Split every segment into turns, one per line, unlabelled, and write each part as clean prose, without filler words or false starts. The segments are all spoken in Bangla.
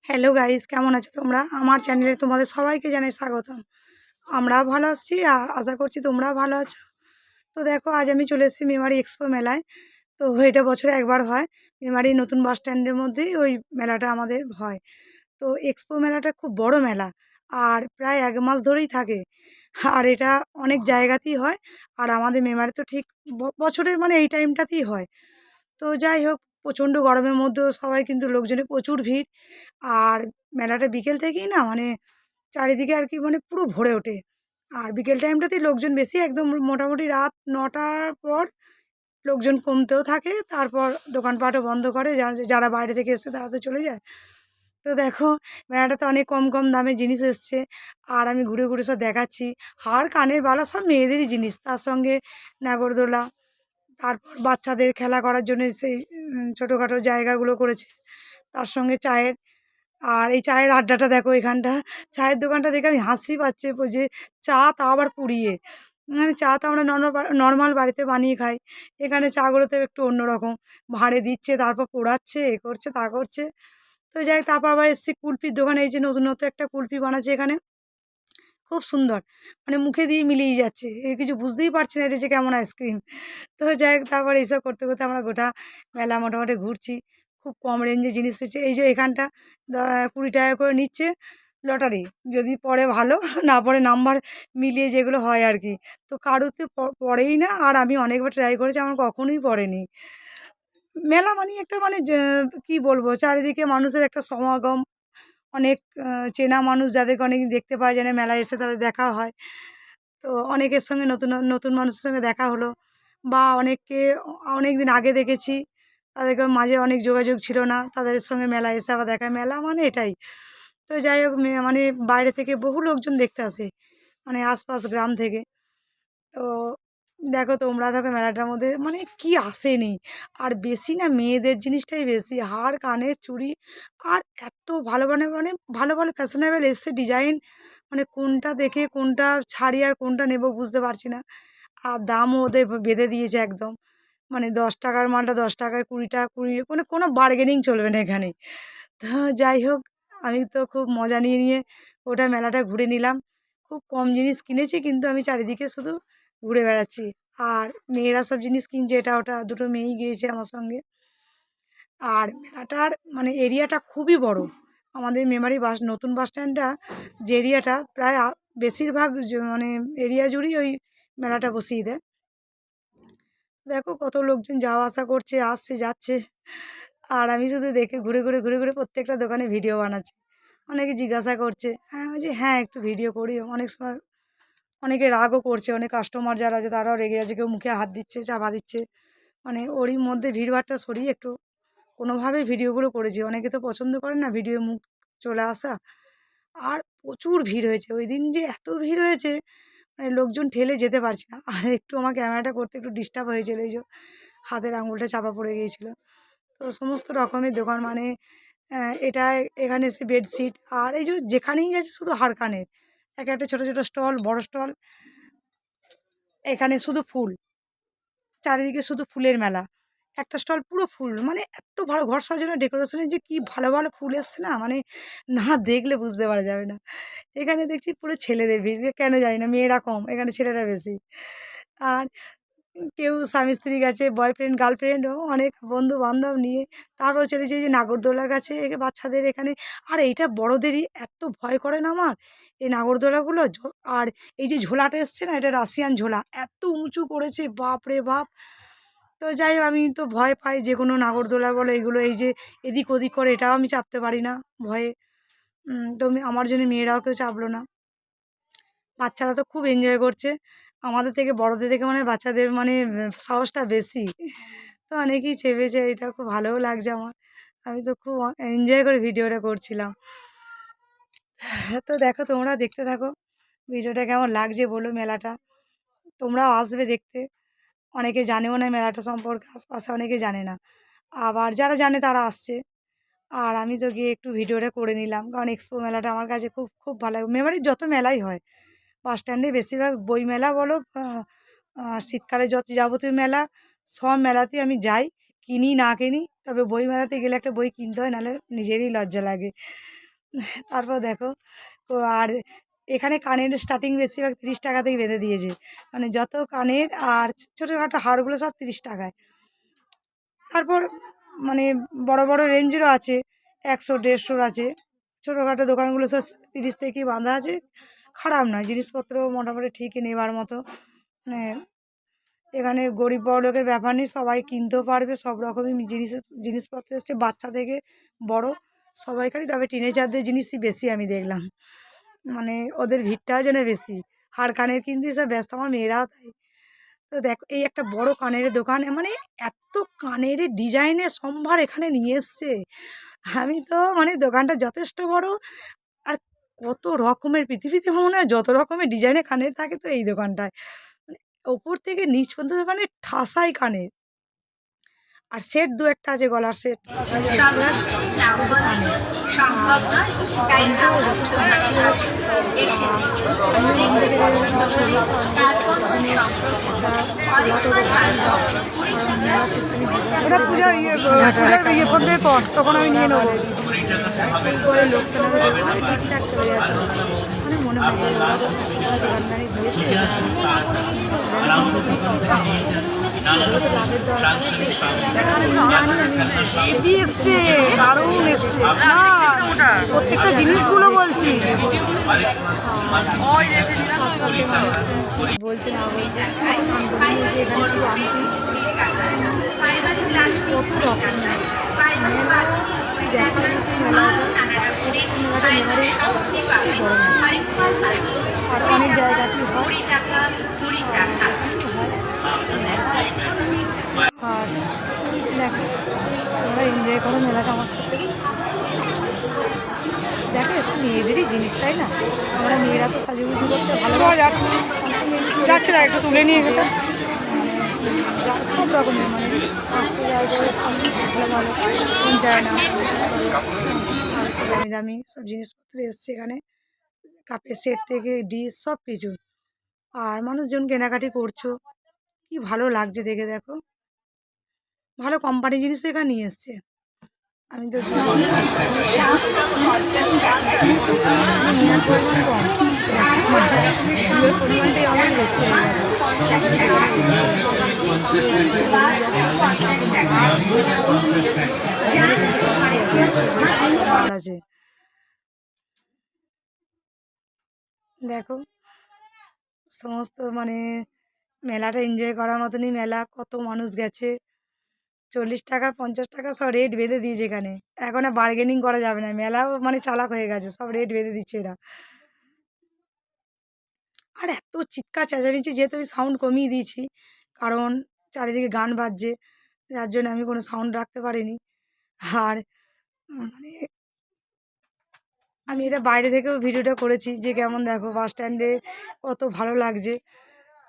হ্যালো গাইস, কেমন আছো তোমরা? আমার চ্যানেলে তোমাদের সবাইকে জানাই স্বাগতম। আমরাও ভালো আছি আর আশা করছি তোমরাও ভালো আছো। তো দেখো, আজ আমি চলে এসেছি মেমারি এক্সপো মেলায়। তো এটা বছরে একবার হয়। মেমারি নতুন বাস স্ট্যান্ডের মধ্যেই ওই মেলাটা আমাদের হয়। তো এক্সপো মেলাটা খুব বড় মেলা, আর প্রায় 1 মাস ধরেই থাকে। আর এটা অনেক জায়গাতেই হয়। আর আমাদের মেমারি তো ঠিক বছরের মানে এই টাইমটাতেই হয়। তো যাই হোক, প্রচণ্ড গরমের মধ্যেও সবাই কিন্তু লোকজনের প্রচুর ভিড়। আর মেলাটা বিকেল থেকেই না মানে চারিদিকে আর কি মানে পুরো ভরে ওঠে। আর বিকেল টাইমটাতেই লোকজন বেশি, একদম মোটামুটি রাত 9টার পর লোকজন কমতেও থাকে। তারপর দোকানপাটও বন্ধ করে, যারা বাইরে থেকে এসছে তারা তো চলে যায়। তো দেখো, মেলাটাতে অনেক কম কম দামে জিনিস এসছে। আর আমি ঘুরে ঘুরে সব দেখাচ্ছি। হার কানের বালা সব মেয়েদেরই জিনিস, তার সঙ্গে নাগরদোলা, তারপর বাচ্চাদের খেলা করার জন্য সেই ছোটোখাটো জায়গাগুলো করেছে। তার সঙ্গে চায়ের, আর এই চায়ের আড্ডাটা দেখো এখানটা। চায়ের দোকানটা দেখে আমি হাসি পাচ্ছে যে চা তা আবার পুড়িয়ে, মানে চা তো আমরা নর্মাল বাড়িতে বানিয়ে খাই। এখানে চাগুলোতে একটু অন্যরকম ভাঁড়ে দিচ্ছে, তারপর পোড়াচ্ছে, এ করছে তা করছে। তো যাই হোক, তারপর আবার এসছি কুলপির দোকানে। এই যে নতুনত্ব একটা কুলপি বানাচ্ছে এখানে, খুব সুন্দর, মানে মুখে দিয়ে মিলিয়ে যাচ্ছে, এ কিছু বুঝতেই পারছি না এটা যে কেমন আইসক্রিম। তো যাই হোক, তারপর এইসব করতে করতে আমরা গোটা মেলা মোটামুটি ঘুরছি। খুব কম রেঞ্জে জিনিস এসেছে। এই যে এখানটা 20 টাকা করে নিচ্ছে লটারি, যদি পড়ে ভালো, না পড়ে নাম্বার মিলিয়ে যেগুলো হয় আর কি। তো কারোতে পড়েই না, আর আমি অনেকবার ট্রাই করেছি, আমার কখনোই পড়েনি। মেলা মানে একটা মানে কি বলবো, চারিদিকে মানুষের একটা সমাগম। অনেক চেনা মানুষ যাদেরকে অনেকদিন দেখতে পাওয়া যায় না, মেলায় এসে তাদের দেখা হয়। তো অনেকের সঙ্গে নতুন নতুন মানুষের সঙ্গে দেখা হলো, বা অনেককে অনেক দিন আগে দেখেছি, তাদেরকে মাঝে অনেক যোগাযোগ ছিল না, তাদের সঙ্গে মেলায় এসে আবার দেখা। মেলা মানে এটাই। তো যাই হোক, মানে বাইরে থেকে বহু লোকজন দেখতে আসে, মানে আশপাশ গ্রাম থেকে। তো দেখো, তোমরা দেখো মেলাটার মধ্যে মানে কি আসেনি। আর বেশি না মেয়েদের জিনিসটাই বেশি, হার কানের চুড়ি। আর এত ভালো মানে মানে ভালো ভালো ফ্যাশনেবল এসছে ডিজাইন, মানে কোনটা দেখে কোনটা ছাড়ি আর কোনটা নেব বুঝতে পারছি না। আর দামও ওদের বেঁধে দিয়েছে একদম, মানে 10 টাকার মালটা 10 টাকায়, 20 টাকা 20, মানে কোনো বার্গেনিং চলবে না এখানে। তো যাই হোক, আমি তো খুব মজা নিয়ে নিয়ে ওটা মেলাটা ঘুরে নিলাম। খুব কম জিনিস কিনেছি, কিন্তু আমি চারিদিকে শুধু ঘুরে বেড়াচ্ছি। আর মেয়েরা সব জিনিস কিনছে, এটা ওটা, দুটো মেয়েই গিয়েছে আমার সঙ্গে। আর মেলাটার মানে এরিয়াটা খুবই বড়। আমাদের মেমারি নতুন বাস স্ট্যান্ডটা যে এরিয়াটা, প্রায় বেশিরভাগ মানে এরিয়া জুড়েই ওই মেলাটা বসিয়ে দেয়। দেখো কত লোকজন যাওয়া আসা করছে, আসছে যাচ্ছে। আর আমি শুধু দেখে ঘুরে ঘুরে ঘুরে ঘুরে প্রত্যেকটা দোকানে ভিডিও বানাচ্ছি। অনেকে জিজ্ঞাসা করছে, হ্যাঁ বলছি হ্যাঁ একটু ভিডিও করি। অনেক সময় অনেকে রাগও করছে, অনেক কাস্টমার যারা আছে তারাও রেগে আছে, কেউ মুখে হাত দিচ্ছে, চাপা দিচ্ছে। মানে ওরই মধ্যে ভিড়ভাড়টা সরিয়ে একটু কোনোভাবে ভিডিওগুলো করেছি। অনেকে তো পছন্দ করেন না ভিডিও মুখ চলে আসা। আর প্রচুর ভিড় হয়েছে ওই দিন, যে এত ভিড় হয়েছে মানে লোকজন ঠেলে যেতে পারছে না। আর একটু আমার ক্যামেরাটা করতে একটু ডিস্টার্ব হয়েছিল, এই যে হাতের আঙুলটা চাপা পড়ে গিয়েছিলো। তো সমস্ত রকমের দোকান, মানে এটা এখানে এসে বেডশিট, আর এই যে যেখানেই গেছে শুধু হাড়কানের এক একটা ছোটো ছোটো স্টল, বড় স্টল। এখানে শুধু ফুল, চারিদিকে শুধু ফুলের মেলা। একটা স্টল পুরো ফুল, মানে এত ভালো ঘর সাজানো ডেকোরেশনের যে কি ভালো ভালো ফুল এসছে না, মানে না দেখলে বুঝতে পারা যাবে না। এখানে দেখছি পুরো ছেলেদের ভিড়, কেন জানি না, মেয়েরা কম, এখানে ছেলেরা বেশি। আর কেউ স্বামী স্ত্রী গেছে, বয়ফ্রেন্ড গার্লফ্রেন্ডও, অনেক বন্ধু বান্ধব নিয়ে। তারপর চলেছে এই যে নাগরদোলার কাছে, বাচ্চাদের এখানে। আর এইটা বড়দেরই এত ভয় করে না আমার, এই নাগরদোলাগুলো। আর এই যে ঝোলাটা এসছে না, এটা রাশিয়ান ঝোলা, এত উঁচু করেছে, বাপ রে বাপ। তো যাই হোক, আমি তো ভয় পাই যে কোনো নাগরদোলা বলো এগুলো, এই যে এদিক ওদিক করে, এটাও আমি চাপতে পারি না ভয়ে। তো আমার জন্য মেয়েরাও কেউ চাপলো না। বাচ্চারা তো খুব এনজয় করছে। আমাদের থেকে বড়দের থেকে মানে বাচ্চাদের মানে সাহসটা বেশি। তো অনেকেই চেপেছে, এটা খুব ভালোও লাগছে আমার। আমি তো খুব এনজয় করে ভিডিওটা করছিলাম। তো দেখো, তোমরা দেখতে থাকো ভিডিওটা কেমন লাগছে বলো মেলাটা। তোমরাও আসবে দেখতে। অনেকে জানেও না মেলাটা সম্পর্কে, আশপাশে অনেকে জানে না। আবার যারা জানে তারা আসছে। আর আমি তো গিয়ে একটু ভিডিওটা করে নিলাম, কারণ এক্সপো মেলাটা আমার কাছে খুব খুব ভালো লাগে। মেমারির যত মেলাই হয়, বাস স্ট্যান্ডে বেশিরভাগ বই মেলা বলো, শীতকালে যত যাবতীয় মেলা, সব মেলাতেই আমি যাই। কিনি না কিনি, তবে বই মেলাতে গেলে একটা বই কিনতে হয়, নাহলে নিজেরই লজ্জা লাগে। তারপর দেখো আর এখানে কানের স্টার্টিং বেশিরভাগ 30 টাকা থেকে বেঁধে দিয়েছে, মানে যত কানের আর ছোটোখাটো হারগুলো সব 30 টাকায়। তারপর মানে বড় বড় রেঞ্জেরও আছে, 100 150 আছে। ছোটোখাটো দোকানগুলো সব 30 থেকেই বাঁধা আছে, খারাপ নয় জিনিসপত্র, মোটামুটি ঠিকই নেবার মতো। মানে এখানে গরিব বড়লোকের ব্যাপার নেই, সবাই কিনতেও পারবে, সব রকমই জিনিসপত্র এসছে, বাচ্চা থেকে বড় সবাইকারই। তবে টিনেজারদের জিনিসই বেশি আমি দেখলাম, মানে ওদের ভিড়টাও যেন বেশি, হাড় কানের কিনতে সব ব্যস্ত, আমার মেয়েরাও তাই। তো দেখো এই একটা বড় কানের দোকান, মানে এত কানের ডিজাইনের সম্ভার এখানে নিয়ে এসছে। আমি তো মানে দোকানটা যথেষ্ট বড়, আর কত রকমের পৃথিবীতে মনে হয় যত রকমের ডিজাইনের কানের থাকে তো এই দোকানটায়, মানে ওপর থেকে নিচ পর্যন্ত দোকানে ঠাসাই কানের। আর সেট দু একটা আছে, গলার সেট, বেশিরভাগ শুধু কানের। আর দামটাও যথেষ্ট বিক্রি হয়। আমিও মন থেকে করি, মেলা শেষে আমি
ওটা
জিজ্ঞাসা
পূজার ইয়ে ফোন দিয়ে কর, তখন আমি নিয়ে নেবো।
করে লোকসানের ঠিকঠাক চলে যাচ্ছে, মানে মনে হয় যে ওরা যথেষ্ট দোকানদারি দিয়েছে, এগুলো তো লাভের দরকার আছে।
হেভি এসছে, দারুণ এসছে না, প্রত্যেকটা জিনিসগুলো বলছি।
আশপাশের মানুষ বলছে না বলছে, আমি বলি যে এখানে শুধু আংটি কত রকম মেলা, সত্যি দেখার মতো মেলাটা নেবারই বড় মেলা। আর অনেক জায়গাতেই হয়। আর দেখো তোমরা এনজয় করো মেলাটা আমার সাথে। দেখো এসব মেয়েদেরই জিনিস, তাই না? আমরা মেয়েরা তো সাজুগুজু করতে ভালো
যাচ্ছে যাচ্ছে, না একটু তুলে নিয়ে গেলে
সব রকমের, মানে আসতে যায় করে সব ভালো ভালো কোন যায় না, আর সব দামি দামি সব জিনিসপত্র এসছে এখানে, কাপের সেট থেকে ডিশ সব কিছু। আর মানুষজন কেনাকাটি করছো, কি ভালো লাগছে দেখে। দেখো ভালো কোম্পানি জিনিসও এখানে নিয়ে এসছে। আমি তো নেওয়ার পরিমাণ কম, ফুলের পরিমাণটাই অনেক বেশি হয়ে গেছে। দেখো সমস্ত মানে মেলাটা এনজয় করার মতনই মেলা, কত মানুষ গেছে। 40 টাকা 50 টাকা সব রেট বেঁধে দিয়েছে এখানে, এখন আর বার্গেনিং করা যাবে না, মেলাও মানে চালাক হয়ে গেছে, সব রেট বেঁধে দিচ্ছে এরা। আর এত চিৎকার চেঁচামেচি, যেহেতু আমি সাউন্ড কমিয়ে দিয়েছি, কারণ চারিদিকে গান বাজছে, যার জন্য আমি কোনো সাউন্ড রাখতে পারিনি। আর মানে আমি এটা বাইরে থেকেও ভিডিওটা করেছি যে কেমন দেখো বাস স্ট্যান্ডে কত ভালো লাগছে।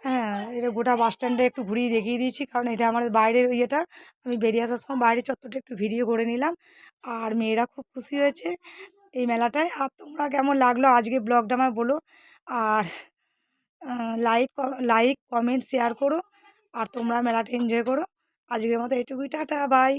হ্যাঁ, এটা গোটা বাস স্ট্যান্ডে একটু ঘুরিয়ে দেখিয়ে দিয়েছি, কারণ এটা আমাদের বাইরের ইয়েটা, আমি বেরিয়ে আসার সময় বাইরের চত্বরটা একটু ভিডিও করে নিলাম। আর মেয়েরা খুব খুশি হয়েছে এই মেলাটায়। আর তোমরা কেমন লাগলো আজকে ব্লগটা আমার বলো, আর লাইক কমেন্ট শেয়ার করো, আর তোমরা মেলাটা এনজয় করো। আজকের মতো এটুকুই, টাটা বাই।